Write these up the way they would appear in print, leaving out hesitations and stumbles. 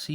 C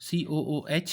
COOH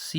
C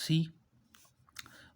C،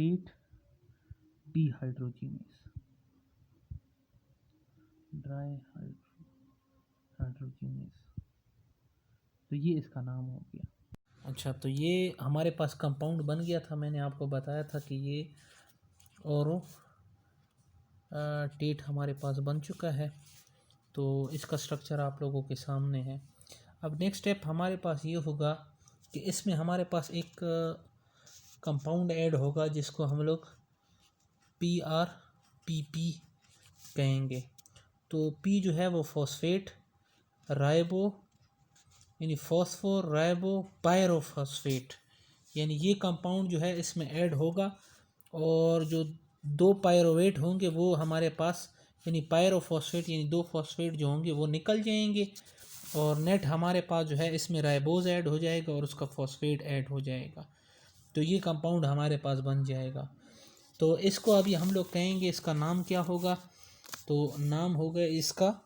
टेट dehydrogenase, dry hydrogenase, तो ये इसका नाम हो गया। अच्छा, तो ये हमारे पास कंपाउंड बन गया था। मैंने आपको बताया था कि ये औरो टेट हमारे पास बन चुका है। तो इसका स्ट्रक्चर आप लोगों के सामने है। अब नेक्स्ट स्टेप हमारे पास ये होगा कि इसमें हमारे पास एक कंपाउंड ऐड होगा जिसको हम लोग PRPP कहेंगे। तो P जो है वो फॉस्फेट राइबो यानी फॉस्फो राइबो पायरोफॉस्फेट, यानी ये कंपाउंड जो है इसमें ऐड होगा। और जो 2 पायरोवेट होंगे वो हमारे पास यानी पायरोफॉस्फेट यानी 2 फॉस्फेट जो होंगे वो निकल जाएंगे। और नेट हमारे पास जो है इसमें राइबोज ऐड हो जाएगा और उसका फॉस्फेट ऐड हो जाएगा। तो ये कंपाउंड हमारे पास बन जाएगा। तो इसको अभी हम लोग कहेंगे, इसका नाम क्या होगा? तो नाम होगा इसका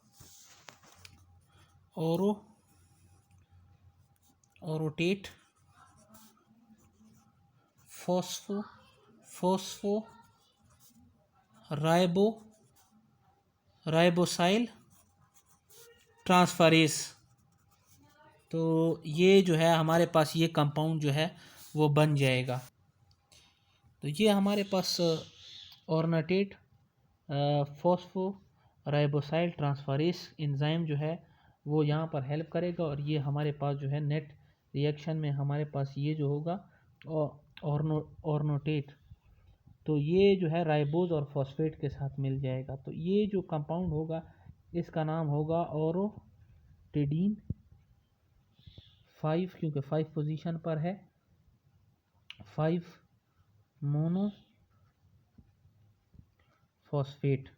औरोटेट फॉस्फो राइबोसाइल ट्रांसफरेज। तो ये जो है हमारे पास ये कंपाउंड जो है वो बन जाएगा। तो ये हमारे पास ऑर्नेटेट फॉस्फो राइबोसाइल ट्रांसफरेज एंजाइम जो है वो यहाँ पर हेल्प करेगा। और ये हमारे पास जो है नेट रिएक्शन में हमारे पास ये जो होगा ऑर्नोटेट, तो ये जो है राइबोज और फॉस्फेट के साथ मिल जाएगा। तो ये जो कंपाउंड होगा इसका नाम होगा औरोटेडीन 5, क्योंकि 5 पोजीशन पर है, 5 मोनो फॉस्फेट।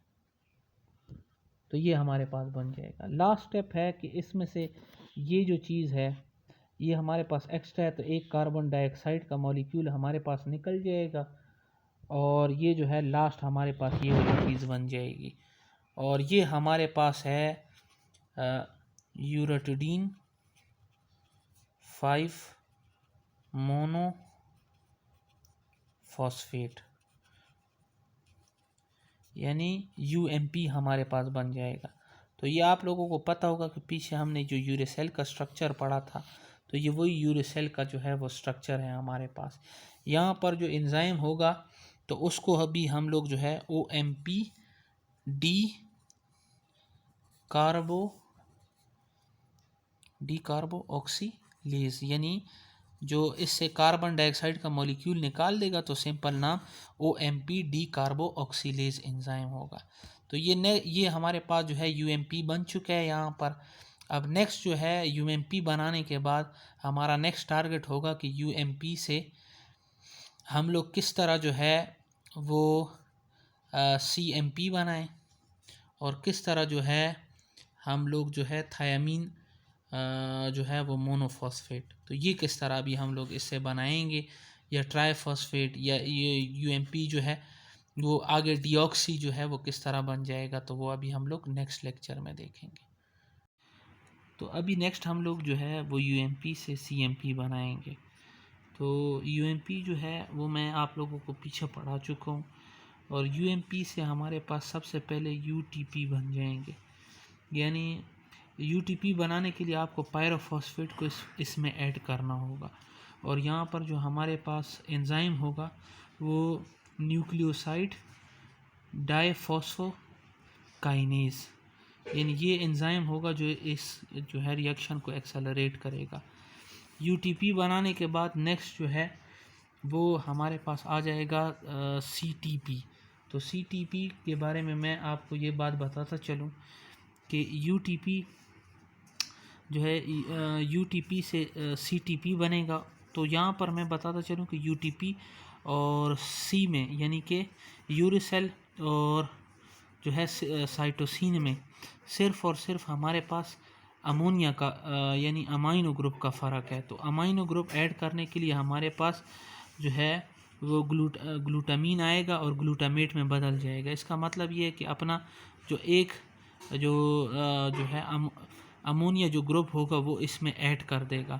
तो ये हमारे पास बन जाएगा। लास्ट स्टेप है कि इसमें से ये जो चीज़ है ये हमारे पास एक्स्ट्रा है, तो एक कार्बन डाइऑक्साइड का मॉलिक्यूल हमारे पास निकल जाएगा और ये जो है लास्ट हमारे पास ये वाली चीज़ बन जाएगी। और ये हमारे पास है यूरेटिडीन 5 मोनो फॉस्फेट यानी UMP हमारे पास बन जाएगा। तो ये आप लोगों को पता होगा कि पीछे हमने जो यूरेसेल का स्ट्रक्चर पढ़ा था, तो ये वही यूरेसेल का जो है वो स्ट्रक्चर है हमारे पास। यहाँ पर जो एंजाइम होगा तो उसको अभी हम लोग जो है OMP डी कार्बो ऑक्सीलेज, यानी जो इससे कार्बन डाइऑक्साइड का मॉलिक्यूल निकाल देगा, तो सिंपल नाम OMP डी कार्बो ऑक्सीलेज एंजाइम होगा। तो ये हमारे पास जो है UMP बन चुका है यहाँ पर। अब नेक्स्ट जो है UMP बनाने के बाद हमारा नेक्स्ट टारगेट होगा कि UMP से हम लोग किस तरह जो है वो CMP बनाएं और किस तरह जो है हम लोग जो है थायामीन जो है वो मोनोफॉस्फेट, तो ये किस तरह भी हम लोग इससे बनाएंगे, या ट्राईफॉस्फेट या ये UMP जो है वो आगे डीऑक्सी जो है वो किस तरह बन जाएगा, तो वो अभी हम लोग नेक्स्ट लेक्चर में देखेंगे। तो अभी नेक्स्ट हम लोग जो है वो UMP से CMP बनाएंगे। तो UMP जो है वो मैं आप लोगों को पीछे पढ़ा चुका हूँ। और UMP से हमारे पास सबसे पहले UTP बन जाएंगे। यानी UTP बनाने के लिए आपको पायरोफॉस्फेट को इसमें ऐड करना होगा। और यहाँ पर जो हमारे पास एंजाइम होगा वो न्यूक्लियोसाइड डाइफॉस्फोकाइनेज, यानी ये एंजाइम होगा जो इस जो है रिएक्शन को एक्सेलरेट करेगा। UTP बनाने के बाद नेक्स्ट जो है वो हमारे पास आ जाएगा CTP। तो CTP के बारे में मैं आपको ये बात बताता चलूँ कि UTP जो है UTP से CTP बनेगा। तो यहाँ पर मैं बताता चलूँ कि UTP और C में यानी कि यूरेसेल और जो है साइटोसिन में सिर्फ़ और सिर्फ हमारे पास अमोनिया का यानी अमाइनो ग्रुप का फ़र्क है। तो अमाइनो ग्रुप ऐड करने के लिए हमारे पास जो है वो ग्लूटामीन आएगा और ग्लूटामेट में बदल जाएगा। इसका मतलब ये है कि अपना जो एक जो है अमोनिया जो ग्रुप होगा वो इसमें ऐड कर देगा।